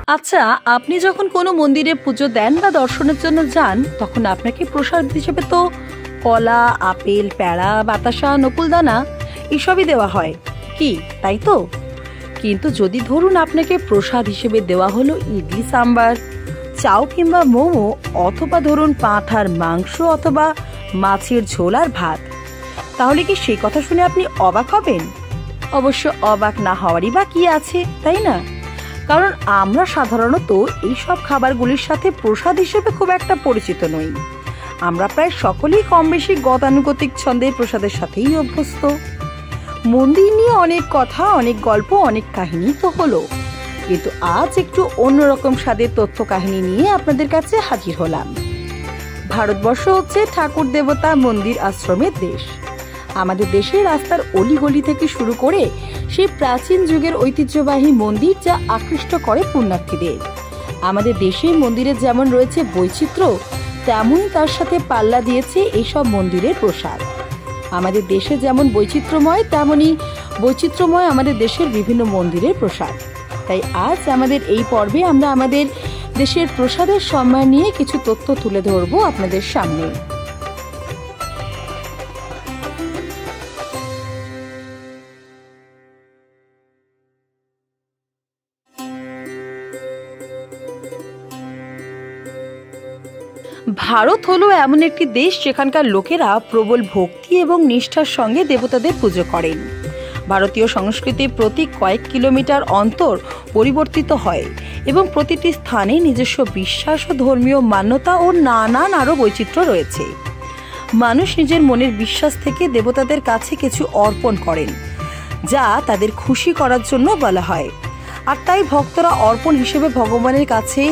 আচ্ছা, আপনি যখন কোনো মন্দিরে পুজো দেন বা দর্শনের জন্য যান, তখন আপনাকে প্রসাদ হিসেবে তো কলা, আপেল, প্যাড়া, বাতাসা, নকুলদানা এসবই দেওয়া হয়, কি তাই তো? কিন্তু যদি ধরুন আপনাকে প্রসাদ হিসেবে দেওয়া হলো ইডলি সাম্বার, চাউ কিংবা মোমো, অথবা ধরুন পাঁঠার মাংস অথবা মাছের ঝোল আর ভাত, তাহলে কি সেই কথা শুনে আপনি অবাক হবেন? অবশ্য অবাক না হওয়ারই বা কি আছে, তাই না? কারণ আমরা সাধারণত এইসব খাবারগুলির সাথে প্রসাদ হিসেবে খুব একটা পরিচিত নই। আমরা প্রায় সকলেই কম বেশি গতানুগতিক ছন্দের প্রসাদের সাথেই অভ্যস্ত। মন্দির নিয়ে অনেক কথা, অনেক গল্প, অনেক কাহিনী তো হলো, কিন্তু আজ একটু অন্যরকম স্বাদের তথ্য কাহিনী নিয়ে আপনাদের কাছে হাজির হলাম। ভারতবর্ষ হচ্ছে ঠাকুর দেবতা, মন্দির, আশ্রমের দেশ। আমাদের দেশের রাস্তার অলিগলি থেকে শুরু করে সেই প্রাচীন যুগের ঐতিহ্যবাহী মন্দির, যা আকৃষ্ট করে পুণ্যার্থীদের। আমাদের দেশে মন্দিরের যেমন রয়েছে বৈচিত্র্য, তেমনই তার সাথে পাল্লা দিয়েছে এইসব মন্দিরের প্রসাদ। আমাদের দেশে যেমন বৈচিত্র্যময়, তেমনই বৈচিত্র্যময় আমাদের দেশের বিভিন্ন মন্দিরের প্রসাদ। তাই আজ আমাদের এই পর্বে আমরা আমাদের দেশের প্রসাদের সম্মান নিয়ে কিছু তথ্য তুলে ধরব আপনাদের সামনে। ভারত হলো এমন একটি দেশ যেখানকার লোকেরা প্রবল ভক্তি এবং নিষ্ঠার সঙ্গে দেবতাদের পুজো করেন। ভারতীয় সংস্কৃতি প্রতি কয়েক কিলোমিটার অন্তর পরিবর্তিত হয় এবং প্রতিটি স্থানে নিজস্ব বিশ্বাস ও ধর্মীয় মান্যতা ও নানান আরও বৈচিত্র্য রয়েছে। মানুষ নিজের মনের বিশ্বাস থেকে দেবতাদের কাছে কিছু অর্পণ করেন, যা তাদের খুশি করার জন্য বলা হয়। আর তাই ভক্তরা অর্পণ হিসেবে ভগবানের কাছে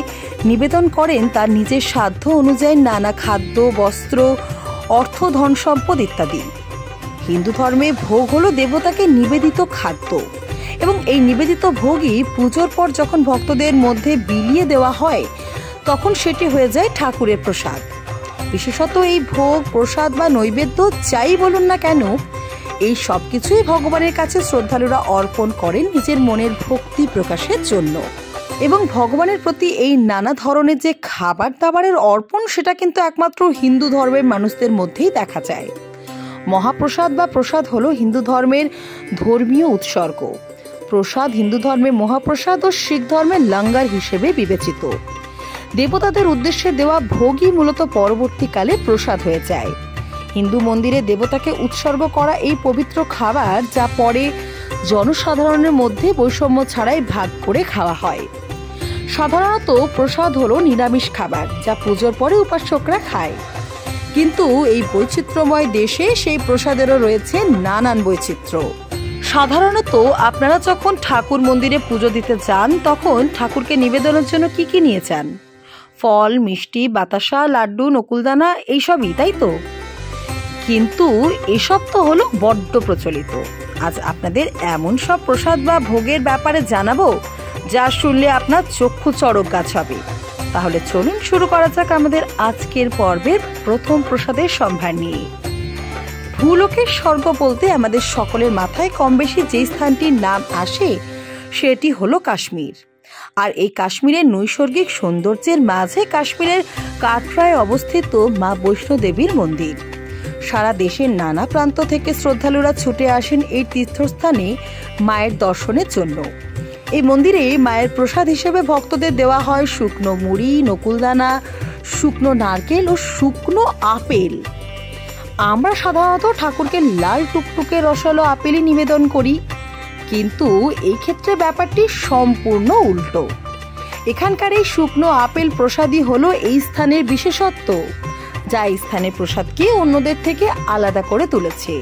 নিবেদন করেন তার নিজের সাধ্য অনুযায়ী নানা খাদ্য, বস্ত্র, অর্থ, ধন সম্পদ ইত্যাদি। হিন্দু ধর্মে ভোগ হলো দেবতাকে নিবেদিত খাদ্য, এবং এই নিবেদিত ভোগই পুজোর পর যখন ভক্তদের মধ্যে বিলিয়ে দেওয়া হয়, তখন সেটি হয়ে যায় ঠাকুরের প্রসাদ। বিশেষত এই ভোগ, প্রসাদ বা নৈবেদ্য যাই বলুন না কেন, এই সব কিছুই ভগবানের কাছে শ্রদ্ধালুরা অর্পণ করেন নিজের মনের ভক্তি প্রকাশের জন্য। এবং ভগবানের প্রতি এই নানা ধরনের যে খাবার দাবারের অর্পণ, সেটা কিন্তু একমাত্র হিন্দু ধর্মের মানুষদের মধ্যেই দেখা যায়। মহাপ্রসাদ বা প্রসাদ হলো হিন্দু ধর্মের ধর্মীয় উৎসর্গ। প্রসাদ হিন্দু ধর্মে মহাপ্রসাদ ও শিখ ধর্মের লঙ্গার হিসেবে বিবেচিত। দেবতাদের উদ্দেশ্যে দেওয়া ভোগই মূলত পরবর্তীকালে প্রসাদ হয়ে যায়। হিন্দু মন্দিরে দেবতাকে উৎসর্গ করা এই পবিত্র খাবার, যা পরে জনসাধারণের মধ্যে বৈষম্য ছাড়াই ভাগ করে খাওয়া হয়। সাধারণত প্রসাদ হলো নিরামিষ খাবার, যা পুজোর পরে উপাসকরা খায়। কিন্তু এই বৈচিত্র্যময় দেশে সেই প্রসাদেরও রয়েছে নানান বৈচিত্র্য। সাধারণত আপনারা যখন ঠাকুর মন্দিরে পুজো দিতে যান, তখন ঠাকুরকে নিবেদনের জন্য কি কি নিয়ে যান? ফল, মিষ্টি, বাতাসা, লাড্ডু, নকুলদানা, এইসবই, তাই তো? কিন্তু এসব তো হলো বড্ড প্রচলিত। আজ আপনাদের এমন সব প্রসাদ বা ভোগের ব্যাপারে জানাবো, যা শুনলে আপনার চক্ষু চড়ক গাছ হবে। তাহলে চলুন শুরু করা যাক আমাদের আজকের পর্বের প্রথম প্রসাদের সম্ভার নিয়ে। ভূলোকের স্বর্গ বলতে আমাদের সকলের মাথায় কম বেশি যে স্থানটির নাম আসে, সেটি হলো কাশ্মীর। আর এই কাশ্মীরের নৈসর্গিক সৌন্দর্যের মাঝে কাশ্মীরের কাটরায় অবস্থিত মা বৈষ্ণো দেবীর মন্দির। সারা দেশের নানা প্রান্ত থেকে শ্রদ্ধালুরা ছুটে আসেন এই তীর্থস্থানে মায়ের দর্শনের জন্য। এই মন্দিরে মায়ের প্রসাদ হিসেবে ভক্তদের দেওয়া হয় শুকনো মুড়ি, নকুলদানা, শুকনো নারকেল ও শুকনো আপেল। আমরা সাধারণত ঠাকুরকে লাল টুকটুকে রসালো আপেলই নিবেদন করি, কিন্তু এই ক্ষেত্রে ব্যাপারটি সম্পূর্ণ উল্টো। এখানকার এই শুকনো আপেল প্রসাদই হলো এই স্থানের বিশেষত্ব, যা এই স্থানের প্রসাদকে অন্যদের থেকে আলাদা করে তুলেছে।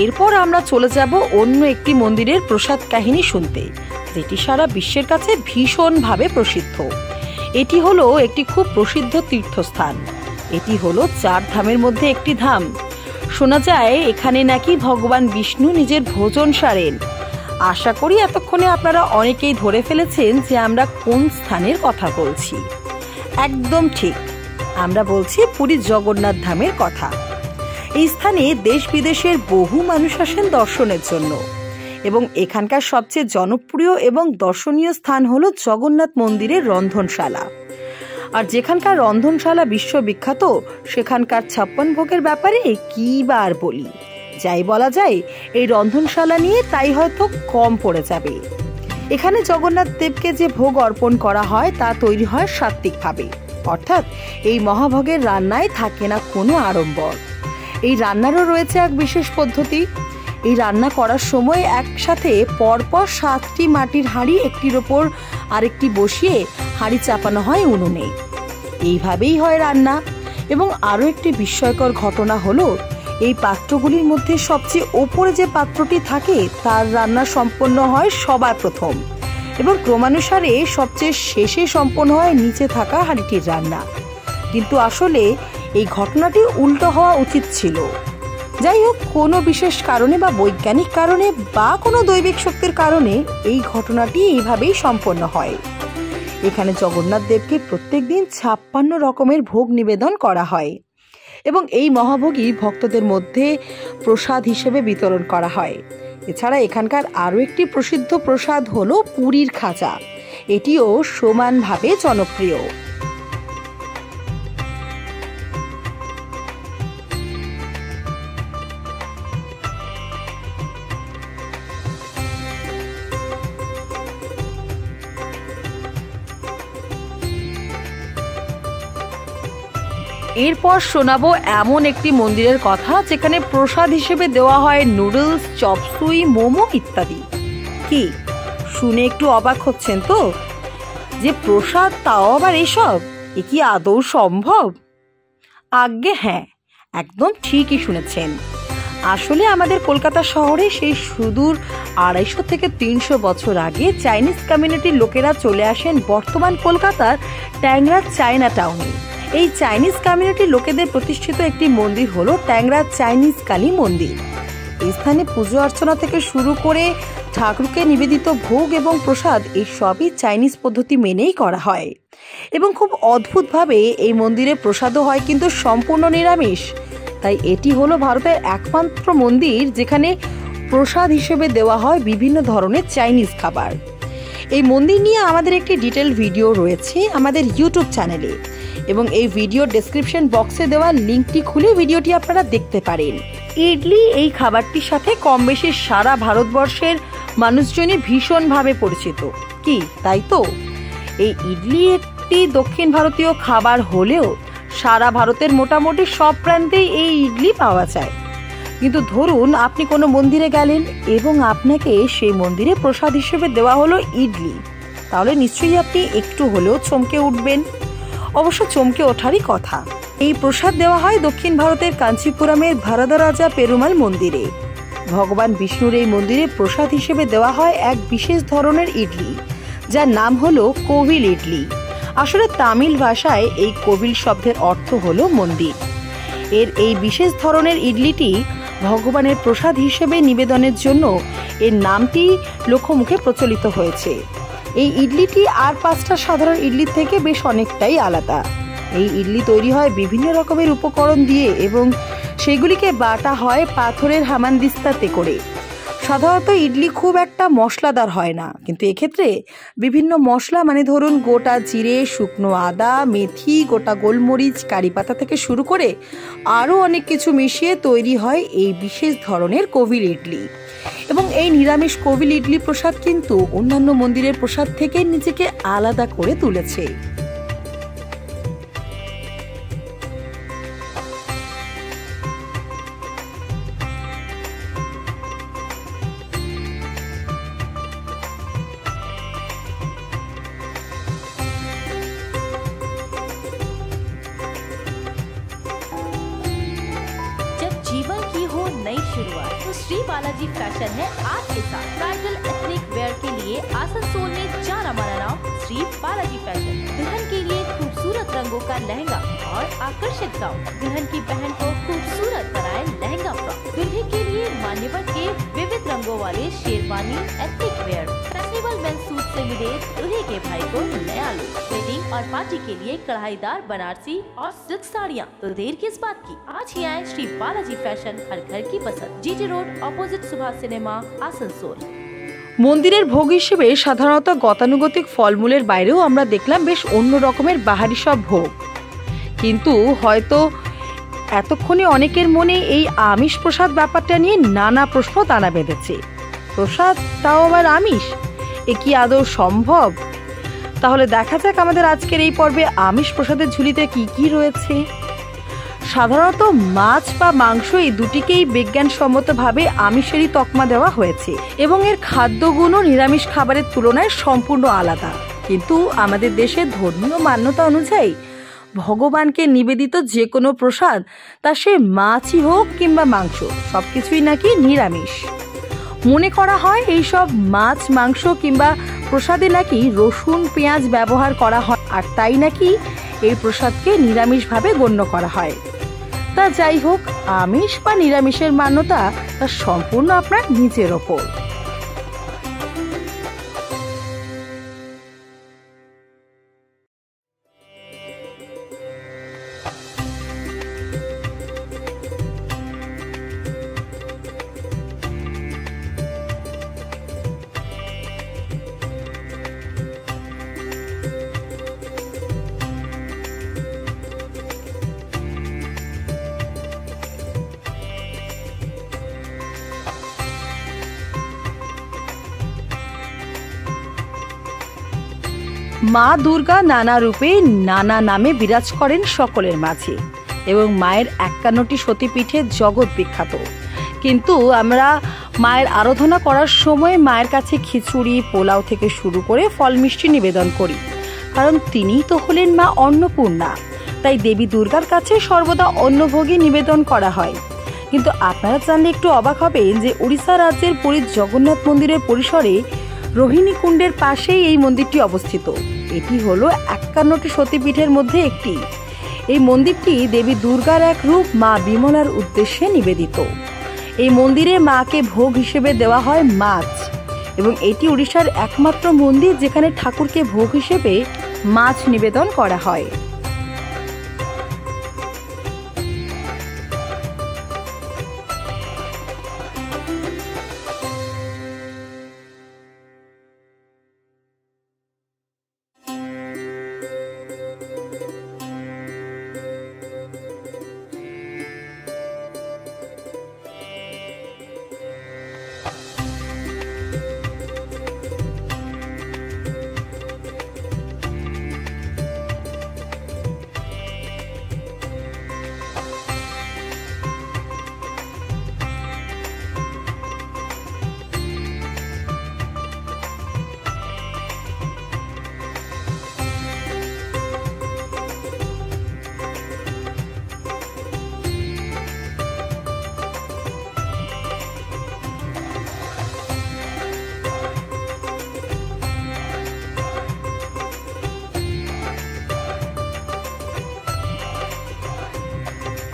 এরপর আমরা চলে যাব অন্য একটি মন্দিরের প্রসাদ কাহিনী শুনতে, যেটি সারা বিশ্বের কাছে ভীষণভাবে প্রসিদ্ধ। এটি হলো একটি খুব প্রসিদ্ধ তীর্থস্থান। এটি হলো 4 ধামের মধ্যে একটি ধাম। শোনা যায় এখানে নাকি ভগবান বিষ্ণু নিজের ভোজন সারেন, আশা করি এতক্ষণে আপনারা অনেকেই ধরে ফেলেছেন যে আমরা কোন স্থানের কথা বলছি। একদম ঠিক, আমরা বলছি পুরীর জগন্নাথ ধামের কথা। এই স্থানে দেশ বিদেশের বহু মানুষ আসেন দর্শনের জন্য এবং এখানকার সবচেয়ে জনপ্রিয় এবং দর্শনীয় স্থান হলো জগন্নাথ মন্দিরের রন্ধনশালা। আর যেখানকার রন্ধনশালা বিশ্ববিখ্যাত, সেখানকার 56 ভোগের ব্যাপারে কি বা আর বলি। যাই বলা যায়, এই রন্ধনশালা নিয়ে তাই হয়তো কম পড়ে যাবে। এখানে জগন্নাথ দেবকে যে ভোগ অর্পণ করা হয় তা তৈরি হয় সাত্ত্বিকভাবে, অর্থাৎ এই মহাভোগের রান্নায় থাকে না কোনো আড়ম্বর। এই রান্নারও রয়েছে এক বিশেষ পদ্ধতি। এই রান্না করার সময় একসাথে পরপর 7টি মাটির হাঁড়ি একটির ওপর আরেকটি বসিয়ে হাঁড়ি চাপানো হয় উনুনে। এইভাবেই হয় রান্না। এবং আরও একটি বিস্ময়কর ঘটনা হলো, এই পাত্রগুলির মধ্যে সবচেয়ে ওপরে যে পাত্রটি থাকে তার রান্না সম্পন্ন হয় সবার প্রথম এবং ক্রমানুসারে সবচেয়ে শেষে সম্পন্ন হয় নিচে থাকা হাঁড়িটির রান্না। কিন্তু আসলে এই ঘটনাটি উল্টো হওয়া উচিত ছিল। যাই হোক, কোনো বিশেষ কারণে বা বৈজ্ঞানিক কারণে বা কোনো দৈবিক শক্তির কারণে এই ঘটনাটি এইভাবেই সম্পন্ন হয়। এখানে জগন্নাথ দেবকে প্রত্যেক দিন 56 রকমের ভোগ নিবেদন করা হয় এবং এই মহাভোগই ভক্তদের মধ্যে প্রসাদ হিসেবে বিতরণ করা হয়। এছাড়া এখানকার আরও একটি প্রসিদ্ধ প্রসাদ হলো পুরীর খাজা। এটিও সমানভাবে জনপ্রিয়। এরপর শোনাবো এমন একটি মন্দিরের কথা যেখানে প্রসাদ হিসেবে দেওয়া হয় নুডলস, চপসুই, মোমো ইত্যাদি। কি শুনে একটু অবাক হচ্ছেন তো, যে প্রসাদ তাও আবার এসব, এ কি আদৌ সম্ভব? আজ্ঞে হ্যাঁ, একদম ঠিকই শুনেছেন। আসলে আমাদের কলকাতা শহরে সেই সুদূর 250 থেকে 300 বছর আগে চাইনিজ কমিউনিটির লোকেরা চলে আসেন বর্তমান কলকাতার ট্যাংরা চায়না টাউনে। এই চাইনিজ কমিউনিটির লোকেদের প্রতিষ্ঠিত একটি মন্দির হলো ট্যাংরা চাইনিজ কালী মন্দির। এই স্থানে পুজো অর্চনা থেকে শুরু করে ঠাকুরকে নিবেদিত ভোগ এবং প্রসাদ এই সবই চাইনিজ পদ্ধতি মেনেই করা হয় এবং খুব অদ্ভুতভাবে এই মন্দিরে প্রসাদও হয় কিন্তু সম্পূর্ণ নিরামিষ। তাই এটি হলো ভারতের একমাত্র মন্দির যেখানে প্রসাদ হিসেবে দেওয়া হয় বিভিন্ন ধরনের চাইনিজ খাবার। এই মন্দির নিয়ে আমাদের একটি ডিটেল ভিডিও রয়েছে আমাদের ইউটিউব চ্যানেলে এবং এই ভিডিওর ডেসক্রিপশন বক্সে দেওয়া লিঙ্কটি খুলে ভিডিওটি আপনারা দেখতে পারেন। ইডলি এই খাবারটির সাথে কম বেশি সারা ভারতবর্ষের মানুষজনই ভীষণভাবে পরিচিত। কি তাই তো? এই ইডলি একটি দক্ষিণ ভারতীয় খাবার হলেও সারা ভারতের মোটামুটি সব প্রান্তেই এই ইডলি পাওয়া যায়। কিন্তু ধরুন আপনি কোনো মন্দিরে গেলেন এবং আপনাকে সেই মন্দিরে প্রসাদ হিসেবে দেওয়া হলো ইডলি, তাহলে নিশ্চয়ই আপনি একটু হলেও চমকে উঠবেন। অবশ্য চমকে ওঠারই কথা। এই প্রসাদ দেওয়া হয় দক্ষিণ ভারতের কাঞ্চিপুরমের ভারদরাজা পেরুমাল মন্দিরে। ভগবান বিষ্ণুর এই মন্দিরে প্রসাদ হিসেবে দেওয়া হয় এক বিশেষ ধরনের ইডলি, যার নাম হলো কোভিল ইডলি। আসলে তামিল ভাষায় এই কোভিল শব্দের অর্থ হলো মন্দির। এই বিশেষ ধরনের ইডলিটি ভগবানের প্রসাদ হিসেবে নিবেদনের জন্য এর নামটি লোকমুখে প্রচলিত হয়েছে। এই ইডলিটি আর 5টা সাধারণ ইডলির থেকে বেশ অনেকটাই আলাদা। এই ইডলি তৈরি হয় বিভিন্ন রকমের উপকরণ দিয়ে এবং সেগুলিকে বাটা হয় পাথরের হামানদিস্তাতে করে। সাধারণত ইডলি খুব একটা মশলাদার হয় না, কিন্তু এক্ষেত্রে বিভিন্ন মশলা মানে ধরুন গোটা জিরে, শুকনো আদা, মেথি, গোটা গোলমরিচ, কারি পাতা থেকে শুরু করে আরও অনেক কিছু মিশিয়ে তৈরি হয় এই বিশেষ ধরনের কোভিল ইডলি। এবং এই নিরামিষ কোভিল ইডলি প্রসাদ কিন্তু অন্যান্য মন্দিরের প্রসাদ থেকে নিজেকে আলাদা করে তুলেছে। जीवन की हो नई शुरुआत तो श्री बालाजी फैशन है आपके साथ। ब्राइडल एथनिक वेयर के लिए आसनसोल में जाना माना नाम श्री बालाजी फैशन। दुल्हन के लिए खूबसूरत रंगों रंगों का लहंगा और आकर्षक गाउन। दुल्हन की बहन को खूबसूरत बनाए लहंगा फ्रॉक। दूल्हे के लिए मान्यवर के विविध रंगों वाले sherwani, ethnic wear, festival main suit से मिले दूल्हे के भाई को नया लुक। वेडिंग और पार्टी के लिए कढ़ाईदार बनारसी और सिल्क साड़ियाँ। तो देर किस बात की, आज ही आए श्री बालाजी फैशन, हर घर की पसंद, GT road opposite Subhash cinema, Asansol. মন্দিরের ভোগ হিসেবে সাধারণত গতানুগতিক ফলমূলের বাইরেও আমরা দেখলাম বেশ অন্য রকমের বাহারি সব ভোগ। কিন্তু হয়তো এতক্ষণে অনেকের মনে এই আমিষ প্রসাদ ব্যাপারটা নিয়ে নানা প্রশ্ন দানা বেঁধেছে। প্রসাদ, তাও আবার আমিষ, এ কি আদৌ সম্ভব? তাহলে দেখা যাক আমাদের আজকের এই পর্বে আমিষ প্রসাদের ঝুলিতে কি কি রয়েছে। সাধারণত মাছ বা মাংস এই দুটিকেই বিজ্ঞানসম্মতভাবে আমিষেরই তকমা দেওয়া হয়েছে এবং এর খাদ্যগুণও নিরামিষ খাবারের তুলনায় সম্পূর্ণ আলাদা। কিন্তু আমাদের দেশের ধর্মীয় মান্যতা অনুযায়ী ভগবানকে নিবেদিত যে কোনো প্রসাদ, তা সে মাছই হোক কিংবা মাংস, সবকিছুই নাকি নিরামিষ। মনে করা হয় এইসব মাছ, মাংস কিংবা প্রসাদে নাকি রসুন, পেঁয়াজ ব্যবহার করা হয়, আর তাই নাকি এই প্রসাদকে নিরামিষভাবে গণ্য করা হয়। তা যাই হোক, আমিষ বা নিরামিষের মান্যতা তা সম্পূর্ণ আপনার নিজের ওপর। মা দুর্গা নানা রূপে নানা নামে বিরাজ করেন সকলের মাঝে এবং মায়ের 51টি সতীপীঠে জগৎ বিখ্যাত। কিন্তু আমরা মায়ের আরাধনা করার সময় মায়ের কাছে খিচুড়ি, পোলাও থেকে শুরু করে ফল মিষ্টি নিবেদন করি, কারণ তিনিই তো হলেন মা অন্নপূর্ণা। তাই দেবী দুর্গার কাছে সর্বদা অন্নভোগই নিবেদন করা হয়। কিন্তু আপনারা জানলে একটু অবাক হবেন যে উড়িষ্যা রাজ্যের পুরীর জগন্নাথ মন্দিরের পরিসরে রোহিণী কুণ্ডের পাশেই এই মন্দিরটি অবস্থিত। এটি হলো 51টি সতীপীঠের মধ্যে একটি। এই মন্দিরটি দেবী দুর্গার এক রূপ মা বিমলার উদ্দেশ্যে নিবেদিত। এই মন্দিরে মাকে ভোগ হিসেবে দেওয়া হয় মাছ এবং এটি উড়িষ্যার একমাত্র মন্দির যেখানে ঠাকুরকে ভোগ হিসেবে মাছ নিবেদন করা হয়।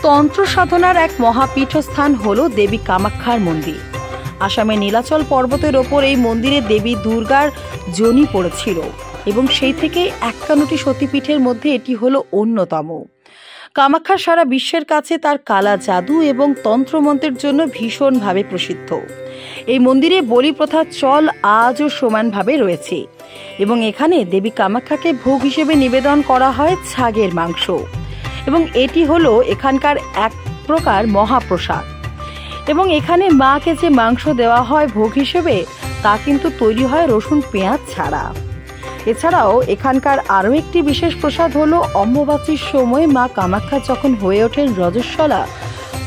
তন্ত্র সাধনার এক মহাপীঠস্থান হলো দেবী কামাখ্যার মন্দির। আসামের নীলাচল পর্বতের ওপর এই মন্দিরে দেবী দুর্গার যোনি পড়েছিল এবং সেই থেকে 51টি সতীপীঠের মধ্যে এটি হলো অন্যতম। কামাখ্যা সারা বিশ্বের কাছে তার কালা জাদু এবং তন্ত্রমন্ত্রের জন্য ভীষণভাবে প্রসিদ্ধ। এই মন্দিরে বলি প্রথার চল আজও সমানভাবে রয়েছে এবং এখানে দেবী কামাখ্যাকে ভোগ হিসেবে নিবেদন করা হয় ছাগের মাংস এবং এটি হলো এখানকার এক প্রকার মহাপ্রসাদ। এবং এখানে মাকে যে মাংস দেওয়া হয় ভোগ হিসেবে তা কিন্তু তৈরি হয় রসুন, পেঁয়াজ ছাড়া। এছাড়াও এখানকার আরও একটি বিশেষ প্রসাদ হলো অম্বুবাচীর সময় মা কামাখ্যা যখন হয়ে ওঠেন রজস্বলা,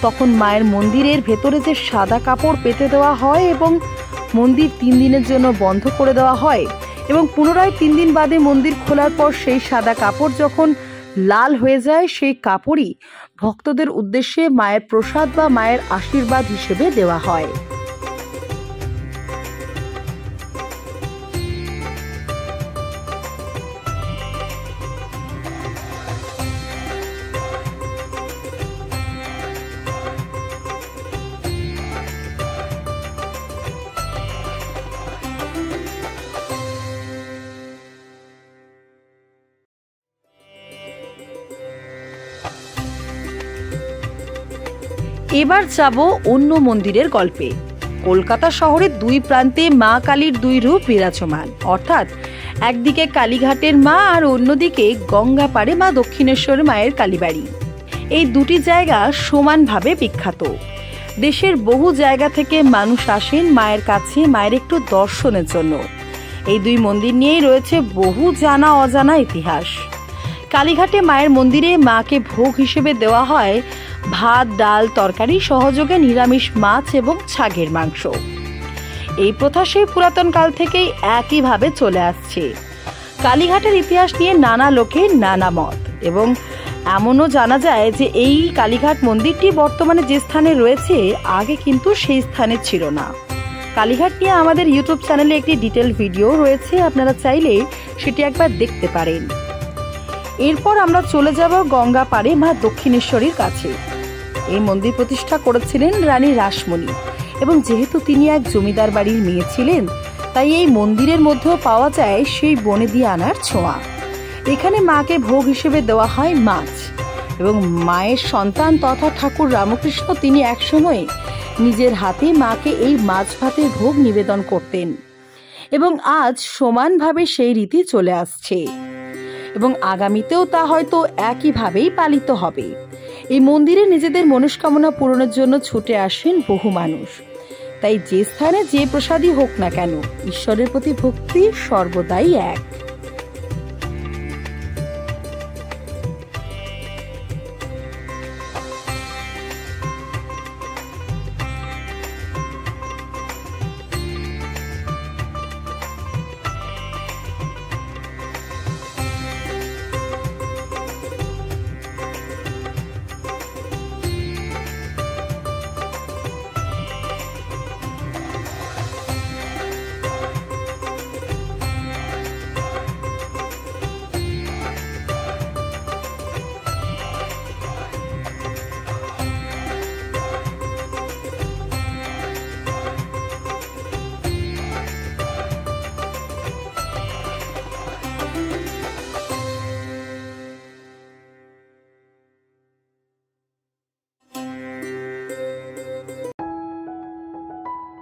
তখন মায়ের মন্দিরের ভেতরে যে সাদা কাপড় পেতে দেওয়া হয় এবং মন্দির 3 দিনের জন্য বন্ধ করে দেওয়া হয় এবং পুনরায় 3 দিন বাদে মন্দির খোলার পর সেই সাদা কাপড় যখন লাল হয়ে যায়, সেই কাপড়ই ভক্তদের উদ্দেশ্যে মায়ের প্রসাদ বা মায়ের আশীর্বাদ হিসেবে দেওয়া হয়। এবার যাব অন্য মন্দিরের গল্পে। কলকাতা শহরের দুই প্রান্তে মা কালীর দুই রূপ বিরাজমান, অর্থাৎ একদিকে কালীঘাটের মা আর অন্যদিকে গঙ্গা পাড়ে মা দক্ষিণেশ্বর মায়ের কালীবাড়ি। এই দুটি জায়গা সমানভাবে বিখ্যাত। দেশের বহু জায়গা থেকে মানুষ আসেন মায়ের কাছে মায়ের একটু দর্শনের জন্য। এই দুই মন্দির নিয়েই রয়েছে বহু জানা অজানা ইতিহাস। কালীঘাটে মায়ের মন্দিরে মাকে ভোগ হিসেবে দেওয়া হয় ভাত, ডাল, তরকারি, সহযোগে নিরামিষ মাছ এবং ছাগের মাংস। এই প্রথা সেই পুরাতন কাল থেকেই একইভাবে চলে আসছে। কালীঘাটের ইতিহাস নিয়ে নানা লোকের নানা মত, এবং এমনও জানা যায় যে এই কালীঘাট মন্দিরটি বর্তমানে যে স্থানে রয়েছে আগে কিন্তু সেই স্থানে ছিল না। কালীঘাট নিয়ে আমাদের ইউটিউব চ্যানেলে একটি ডিটেল ভিডিও রয়েছে, আপনারা চাইলে সেটি একবার দেখতে পারেন। এরপর আমরা চলে যাব গঙ্গা পাড়ে মা দক্ষিণেশ্বরীর কাছে। এই মন্দির প্রতিষ্ঠা করেছিলেন রানী রাসমণি, এবং যেহেতু তিনি এক জমিদার বাড়ির মেয়ে ছিলেন, তাই এই মন্দিরের মধ্যেও পাওয়া যায় সেই বনেদি আনার ছোঁয়া। এখানে মাকে ভোগ হিসেবে দেওয়া হয় মাছ, এবং মায়ের সন্তান তথা ঠাকুর রামকৃষ্ণ তিনি একসময় নিজের হাতে মাকে এই মাছ ভাতের ভোগ নিবেদন করতেন, এবং আজ সমানভাবে সেই রীতি চলে আসছে, এবং আগামীতেও তা হয়তো একইভাবেই পালিত হবে। এই মন্দিরে নিজেদের মনস্কামনা পূরণের জন্য ছুটে আসেন বহু মানুষ। তাই যে স্থানে যে প্রসাদই হোক না কেন, ঈশ্বরের প্রতি ভক্তি সর্বদাই এক।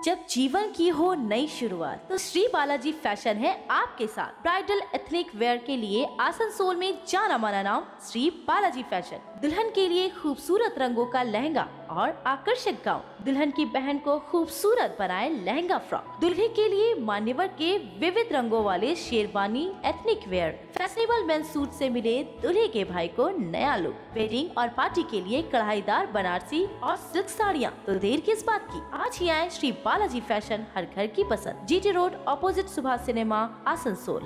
जब जीवन की हो नई शुरुआत तो श्री बालाजी फैशन है आपके साथ। ब्राइडल एथनिक वेयर के लिए आसनसोल में जाना माना नाम श्री बालाजी फैशन। दुल्हन के लिए खूबसूरत रंगों का लहंगा और आकर्षक गाउन, दुल्हन की बहन को खूबसूरत बनाए लहंगा फ्रॉक, दुल्हे के लिए मान्यवर के विविध रंगों वाले sherwani, ethnic wear, fashionable main suit से मिले दुल्हे के भाई को नया लुक, वेडिंग और पार्टी के लिए कढ़ाईदार बनारसी और सिल्क साड़ियाँ। तो देर किस बात की, आज ही आए श्री बालाजी फैशन, हर घर की पसंद, GT road, opposite Subhash cinema, Asansol.